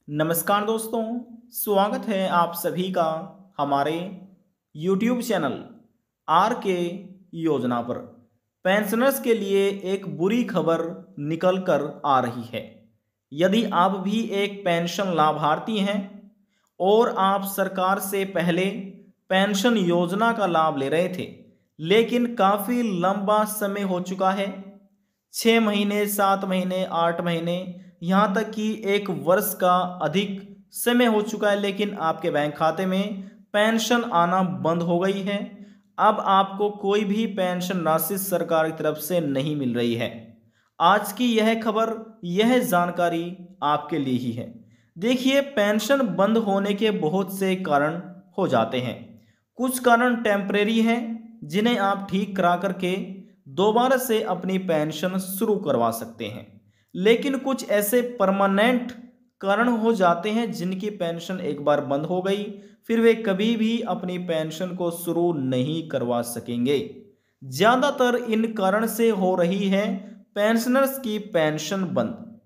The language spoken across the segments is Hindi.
नमस्कार दोस्तों, स्वागत है आप सभी का हमारे YouTube चैनल आर के योजना पर। पेंशनर्स के लिए एक बुरी खबर निकल कर आ रही है। यदि आप भी एक पेंशन लाभार्थी हैं और आप सरकार से पहले पेंशन योजना का लाभ ले रहे थे, लेकिन काफ़ी लंबा समय हो चुका है, 6 महीने, 7 महीने, 8 महीने, यहाँ तक कि 1 वर्ष का अधिक समय हो चुका है, लेकिन आपके बैंक खाते में पेंशन आना बंद हो गई है। अब आपको कोई भी पेंशन राशि सरकार की तरफ से नहीं मिल रही है। आज की यह खबर, यह जानकारी आपके लिए ही है। देखिए, पेंशन बंद होने के बहुत से कारण हो जाते हैं। कुछ कारण टेम्परेरी हैं, जिन्हें आप ठीक करा करके दोबारा से अपनी पेंशन शुरू करवा सकते हैं। लेकिन कुछ ऐसे परमानेंट कारण हो जाते हैं जिनकी पेंशन एक बार बंद हो गई, फिर वे कभी भी अपनी पेंशन को शुरू नहीं करवा सकेंगे। ज़्यादातर इन कारण से हो रही है पेंशनर्स की पेंशन बंद।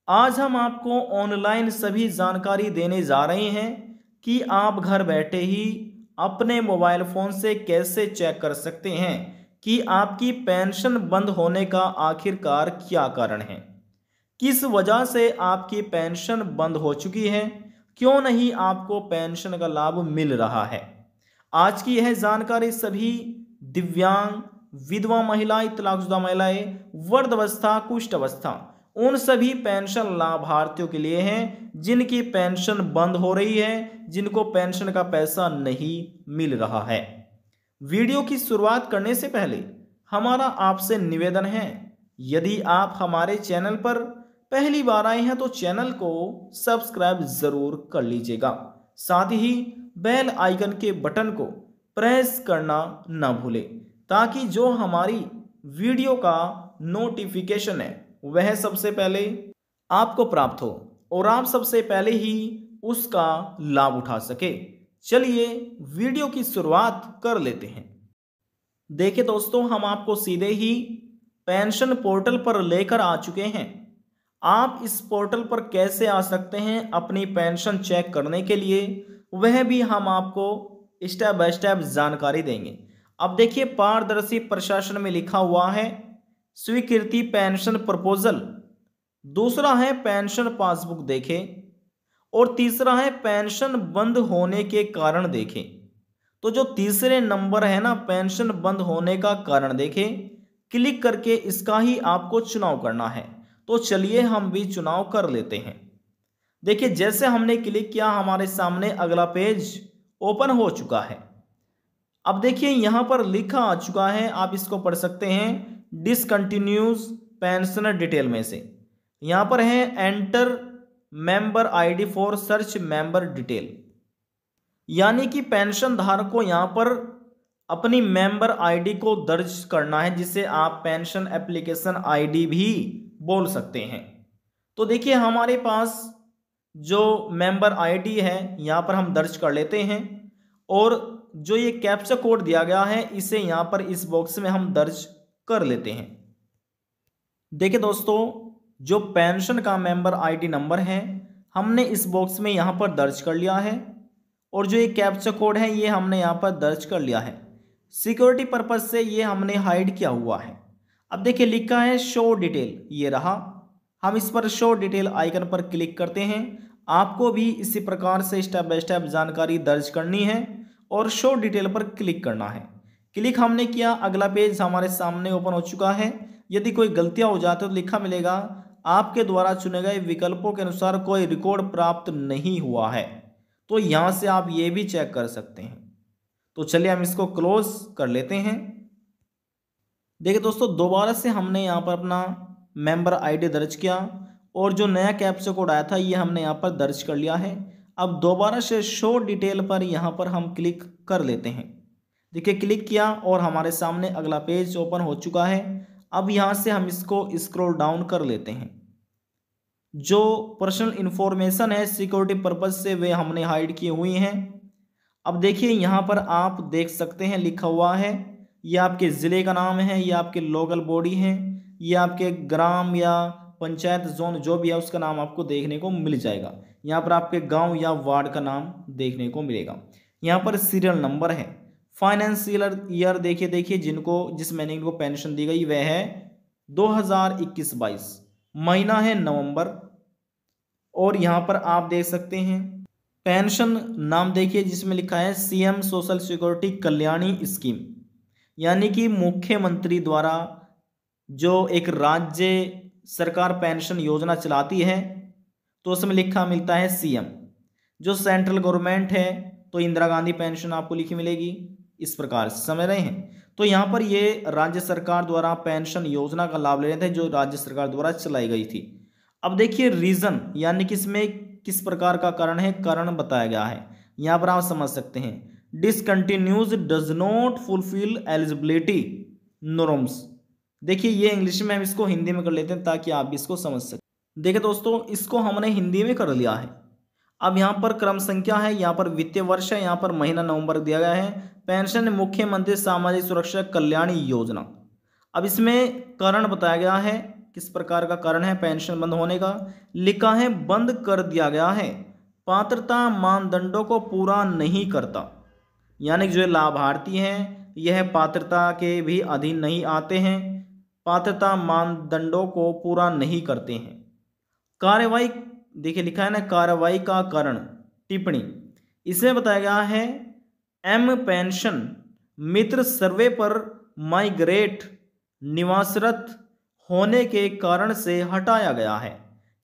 आज हम आपको ऑनलाइन सभी जानकारी देने जा रहे हैं कि आप घर बैठे ही अपने मोबाइल फ़ोन से कैसे चेक कर सकते हैं कि आपकी पेंशन बंद होने का आखिरकार क्या कारण है, किस वजह से आपकी पेंशन बंद हो चुकी है, क्यों नहीं आपको पेंशन का लाभ मिल रहा है। आज की यह जानकारी सभी दिव्यांग, विधवा महिलाएं, तलाकशुदा महिलाएं, वृद्धावस्था, कुष्ठ अवस्था, उन सभी पेंशन लाभार्थियों के लिए है जिनकी पेंशन बंद हो रही है, जिनको पेंशन का पैसा नहीं मिल रहा है। वीडियो की शुरुआत करने से पहले हमारा आपसे निवेदन है, यदि आप हमारे चैनल पर पहली बार आए हैं तो चैनल को सब्सक्राइब जरूर कर लीजिएगा। साथ ही बेल आइकन के बटन को प्रेस करना ना भूलें, ताकि जो हमारी वीडियो का नोटिफिकेशन है वह सबसे पहले आपको प्राप्त हो और आप सबसे पहले ही उसका लाभ उठा सके। चलिए वीडियो की शुरुआत कर लेते हैं। देखिए दोस्तों, हम आपको सीधे ही पेंशन पोर्टल पर लेकर आ चुके हैं। आप इस पोर्टल पर कैसे आ सकते हैं अपनी पेंशन चेक करने के लिए, वह भी हम आपको स्टेप बाय स्टेप जानकारी देंगे। अब देखिए, पारदर्शी प्रशासन में लिखा हुआ है स्वीकृति पेंशन प्रपोजल, दूसरा है पेंशन पासबुक देखें और तीसरा है पेंशन बंद होने के कारण देखें। तो जो तीसरे नंबर है ना, पेंशन बंद होने का कारण देखें, क्लिक करके इसका ही आपको चुनाव करना है। तो चलिए हम भी चुनाव कर लेते हैं। देखिए, जैसे हमने क्लिक किया हमारे सामने अगला पेज ओपन हो चुका है। अब देखिए, यहां पर लिखा आ चुका है, आप इसको पढ़ सकते हैं, डिसकंटिन्यूज पेंशनर डिटेल में से यहां पर है enter member ID for search member detail, यानी कि पेंशन धारक को यहां पर अपनी मेंबर आईडी को दर्ज करना है, जिसे आप पेंशन एप्लीकेशन आईडी भी बोल सकते हैं। तो देखिए, हमारे पास जो मेंबर आईडी है यहां पर हम दर्ज कर लेते हैं और जो ये कैप्चा कोड दिया गया है इसे यहां पर इस बॉक्स में हम दर्ज कर लेते हैं। देखिए दोस्तों, जो पेंशन का मेंबर आईडी नंबर है हमने इस बॉक्स में यहां पर दर्ज कर लिया है और जो ये कैप्चा कोड है ये हमने यहां पर दर्ज कर लिया है। सिक्योरिटी पर्पज से ये हमने हाइड किया हुआ है। अब देखिए, लिखा है शो डिटेल, ये रहा। हम इस पर शो डिटेल आइकन पर क्लिक करते हैं। आपको भी इसी प्रकार से स्टेप बाय स्टेप जानकारी दर्ज करनी है और शो डिटेल पर क्लिक करना है। क्लिक हमने किया, अगला पेज हमारे सामने ओपन हो चुका है। यदि कोई गलतियां हो जाती तो लिखा मिलेगा आपके द्वारा चुने गए विकल्पों के अनुसार कोई रिकॉर्ड प्राप्त नहीं हुआ है। तो यहां से आप ये भी चेक कर सकते हैं। तो चलिए हम इसको क्लोज कर लेते हैं। देखिए दोस्तों, दोबारा से हमने यहाँ पर अपना मेंबर आईडी दर्ज किया और जो नया कैप्चा कोड आया था ये हमने यहाँ पर दर्ज कर लिया है। अब दोबारा से शो डिटेल पर यहाँ पर हम क्लिक कर लेते हैं। देखिए, क्लिक किया और हमारे सामने अगला पेज ओपन हो चुका है। अब यहाँ से हम इसको स्क्रॉल डाउन कर लेते हैं। जो पर्सनल इंफॉर्मेशन है सिक्योरिटी पर्पज से वे हमने हाइड की हुई हैं। अब देखिए, यहाँ पर आप देख सकते हैं लिखा हुआ है, ये आपके ज़िले का नाम है, ये आपके लोकल बॉडी है, ये आपके ग्राम या पंचायत जोन जो भी है उसका नाम आपको देखने को मिल जाएगा। यहाँ पर आपके गांव या वार्ड का नाम देखने को मिलेगा। यहाँ पर सीरियल नंबर है। फाइनेंशियल ईयर देखिए जिस महीने इनको पेंशन दी गई वह है 2021-22, महीना है नवंबर। और यहाँ पर आप देख सकते हैं पेंशन नाम देखिए जिसमें लिखा है CM social security Kalyani scheme, यानी कि मुख्यमंत्री द्वारा जो एक राज्य सरकार पेंशन योजना चलाती है तो उसमें लिखा मिलता है सीएम। जो सेंट्रल गवर्नमेंट है तो इंदिरा गांधी पेंशन आपको लिखी मिलेगी, इस प्रकार से समझ रहे हैं। तो यहाँ पर ये राज्य सरकार द्वारा पेंशन योजना का लाभ ले रहे थे जो राज्य सरकार द्वारा चलाई गई थी। अब देखिए रीजन यानी कि इसमें किस प्रकार का कारण है, कारण बताया गया है। यहाँ पर आप समझ सकते हैं discontinues does not fulfil eligibility norms. देखिए ये इंग्लिश में हम इसको हिंदी में कर लेते हैं ताकि आप भी इसको समझ सकें। देखिए दोस्तों इसको हमने हिंदी में कर लिया है। अब यहाँ पर क्रम संख्या है, यहाँ पर वित्तीय वर्ष है, यहाँ पर महीना नवंबर दिया गया है। पेंशन मुख्यमंत्री सामाजिक सुरक्षा कल्याण योजना। अब इसमें कारण बताया गया है किस प्रकार का कारण है पेंशन बंद होने का। लिखा है बंद कर दिया गया है, पात्रता मानदंडों को पूरा नहीं करता, यानी जो लाभार्थी हैं यह पात्रता के भी अधीन नहीं आते हैं, पात्रता मानदंडों को पूरा नहीं करते हैं। कार्यवाही देखिए लिखा है ना कार्रवाई का कारण टिप्पणी, इसमें बताया गया है एम पेंशन मित्र सर्वे पर माइग्रेट निवासरत होने के कारण से हटाया गया है।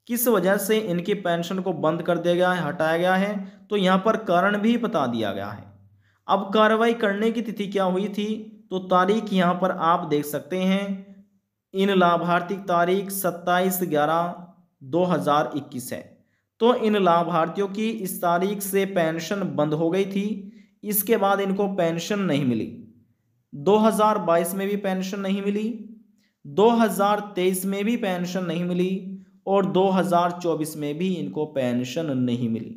किस वजह से इनकी पेंशन को बंद कर दिया गया है, हटाया गया है, तो यहाँ पर कारण भी बता दिया गया है। अब कार्रवाई करने की तिथि क्या हुई थी, तो तारीख यहाँ पर आप देख सकते हैं इन लाभार्थी तारीख 27/11/2021 है। तो इन लाभार्थियों की इस तारीख से पेंशन बंद हो गई थी। इसके बाद इनको पेंशन नहीं मिली, 2022 में भी पेंशन नहीं मिली, 2023 में भी पेंशन नहीं मिली और 2024 में भी इनको पेंशन नहीं मिली।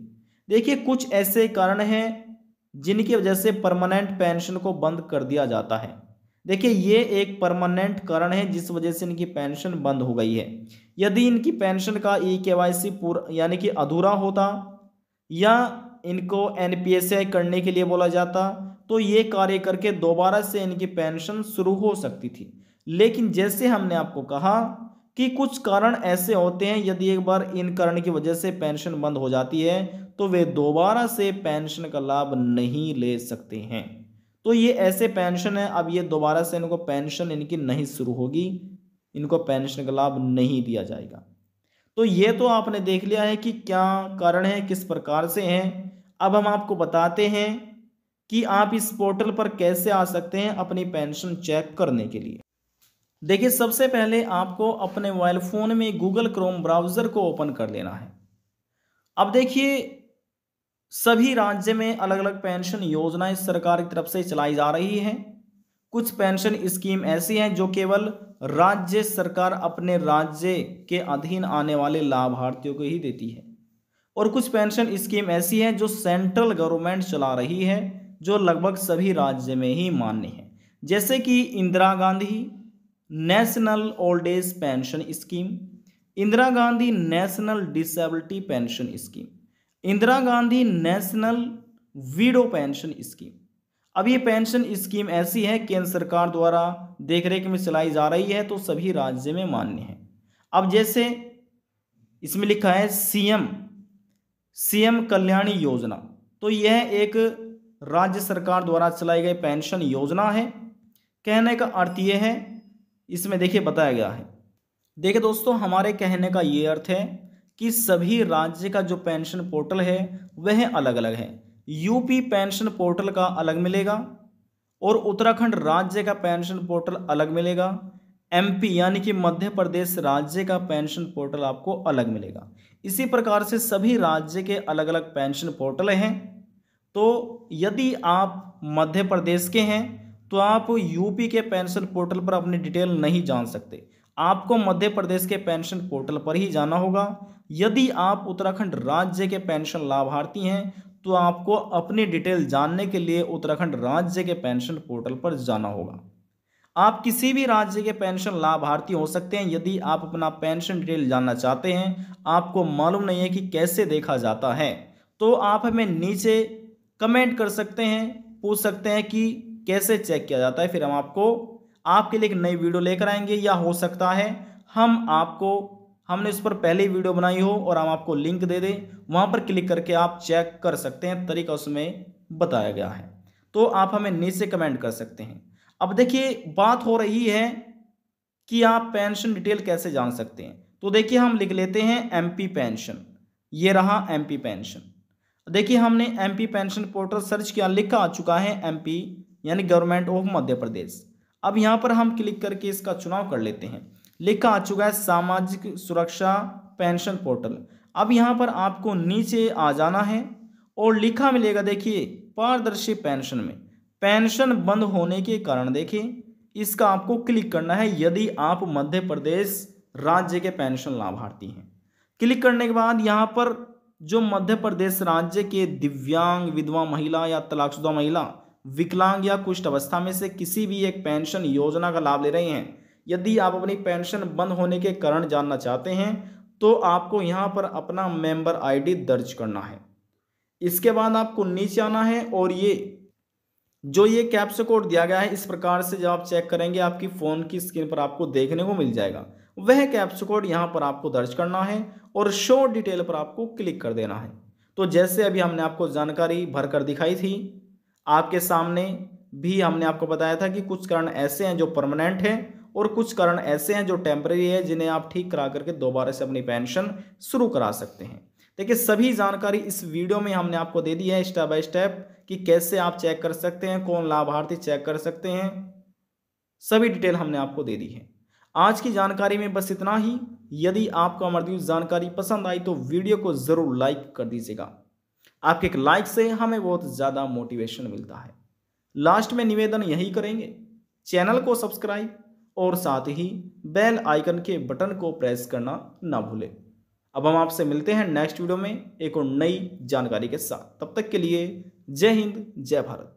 देखिए कुछ ऐसे कारण हैं जिनकी वजह से परमानेंट पेंशन को बंद कर दिया जाता है। देखिए ये एक परमानेंट कारण है जिस वजह से इनकी पेंशन बंद हो गई है। यदि इनकी पेंशन का EKYC पूरा यानी कि अधूरा होता या इनको NPSI करने के लिए बोला जाता तो ये कार्य करके दोबारा से इनकी पेंशन शुरू हो सकती थी। लेकिन जैसे हमने आपको कहा कि कुछ कारण ऐसे होते हैं यदि एक बार इन कारण की वजह से पेंशन बंद हो जाती है तो वे दोबारा से पेंशन का लाभ नहीं ले सकते हैं। तो ये ऐसे पेंशन है, अब ये दोबारा से इनको पेंशन इनकी नहीं शुरू होगी, इनको पेंशन का लाभ नहीं दिया जाएगा। तो ये तो आपने देख लिया है कि क्या कारण है, किस प्रकार से हैं। अब हम आपको बताते हैं कि आप इस पोर्टल पर कैसे आ सकते हैं अपनी पेंशन चेक करने के लिए। देखिए सबसे पहले आपको अपने मोबाइल फ़ोन में गूगल क्रोम ब्राउज़र को ओपन कर लेना है। अब देखिए सभी राज्य में अलग अलग पेंशन योजनाएं सरकार की तरफ से चलाई जा रही हैं। कुछ पेंशन स्कीम ऐसी हैं जो केवल राज्य सरकार अपने राज्य के अधीन आने वाले लाभार्थियों को ही देती है और कुछ पेंशन स्कीम ऐसी हैं जो सेंट्रल गवर्नमेंट चला रही है जो लगभग सभी राज्य में ही मान्य है, जैसे कि Indira Gandhi national old age pension scheme, Indira Gandhi national disability pension scheme, Indira Gandhi national widow pension scheme. अब ये पेंशन स्कीम ऐसी है केंद्र सरकार द्वारा देखरेख में चलाई जा रही है तो सभी राज्य में मान्य है। अब जैसे इसमें लिखा है सीएम कल्याणी योजना, तो यह एक राज्य सरकार द्वारा चलाई गई पेंशन योजना है। कहने का अर्थ यह है, इसमें देखिए बताया गया है। देखिए दोस्तों हमारे कहने का ये अर्थ है कि सभी राज्य का जो पेंशन पोर्टल है वह अलग अलग है। यूपी पेंशन पोर्टल का अलग मिलेगा और उत्तराखंड राज्य का पेंशन पोर्टल अलग मिलेगा। एमपी यानी कि मध्य प्रदेश राज्य का पेंशन पोर्टल आपको अलग मिलेगा। इसी प्रकार से सभी राज्य के अलग अलग पेंशन पोर्टल हैं। तो यदि आप मध्य प्रदेश के हैं तो आप यूपी के पेंशन पोर्टल पर अपनी डिटेल नहीं जान सकते, आपको मध्य प्रदेश के पेंशन पोर्टल पर ही जाना होगा। यदि आप उत्तराखंड राज्य के पेंशन लाभार्थी हैं तो आपको अपनी डिटेल जानने के लिए उत्तराखंड राज्य के पेंशन पोर्टल पर जाना होगा। आप किसी भी राज्य के पेंशन लाभार्थी हो सकते हैं। यदि आप अपना पेंशन डिटेल जानना चाहते हैं, आपको मालूम नहीं है कि कैसे देखा जाता है, तो आप हमें नीचे कमेंट कर सकते हैं, पूछ सकते हैं कि कैसे चेक किया जाता है। फिर हम आपके लिए एक नई वीडियो लेकर आएंगे, या हो सकता है हमने इस पर पहले ही वीडियो बनाई हो और हम आपको लिंक दे दें, वहां पर क्लिक करके आप चेक कर सकते हैं। तरीका उसमें बताया गया है, तो आप हमें नीचे कमेंट कर सकते हैं। अब देखिए, बात हो रही है कि आप पेंशन डिटेल कैसे जान सकते हैं। तो देखिए, हम लिख लेते हैं एमपी पेंशन। ये रहा एमपी पेंशन। देखिए, हमने एमपी पेंशन पोर्टल सर्च किया, लिखा आ चुका है एमपी यानी गवर्नमेंट ऑफ मध्य प्रदेश। अब यहाँ पर हम क्लिक करके इसका चुनाव कर लेते हैं। लिखा आ चुका है सामाजिक सुरक्षा पेंशन पोर्टल। अब यहाँ पर आपको नीचे आ जाना है और लिखा मिलेगा, देखिए, पारदर्शी पेंशन में पेंशन बंद होने के कारण, देखिए, इसका आपको क्लिक करना है यदि आप मध्य प्रदेश राज्य के पेंशन लाभार्थी हैं। क्लिक करने के बाद यहाँ पर जो मध्य प्रदेश राज्य के दिव्यांग, विधवा महिला या तलाकशुदा महिला, विकलांग या कुष्ठ अवस्था में से किसी भी एक पेंशन योजना का लाभ ले रहे हैं, यदि आप अपनी पेंशन बंद होने के कारण जानना चाहते हैं, तो आपको यहाँ पर अपना मेंबर आईडी दर्ज करना है। इसके बाद आपको नीचे आना है और ये कैप्चा कोड दिया गया है, इस प्रकार से जब आप चेक करेंगे आपकी फ़ोन की स्क्रीन पर आपको देखने को मिल जाएगा। वह कैप्चा कोड यहाँ पर आपको दर्ज करना है और शो डिटेल पर आपको क्लिक कर देना है। तो जैसे अभी हमने आपको जानकारी भरकर दिखाई थी, आपके सामने भी हमने आपको बताया था कि कुछ कारण ऐसे हैं जो परमानेंट हैं और कुछ कारण ऐसे हैं जो टेम्परेरी है, जिन्हें आप ठीक करा करके दोबारा से अपनी पेंशन शुरू करा सकते हैं। देखिए, सभी जानकारी इस वीडियो में हमने आपको दे दी है स्टेप बाय स्टेप कि कैसे आप चेक कर सकते हैं, कौन लाभार्थी चेक कर सकते हैं, सभी डिटेल हमने आपको दे दी है। आज की जानकारी में बस इतना ही। यदि आपको हमारी जानकारी पसंद आई तो वीडियो को ज़रूर लाइक कर दीजिएगा। आपके एक लाइक से हमें बहुत ज़्यादा मोटिवेशन मिलता है। लास्ट में निवेदन यही करेंगे, चैनल को सब्सक्राइब और साथ ही बेल आइकन के बटन को प्रेस करना ना भूलें। अब हम आपसे मिलते हैं नेक्स्ट वीडियो में एक और नई जानकारी के साथ। तब तक के लिए जय हिंद, जय भारत।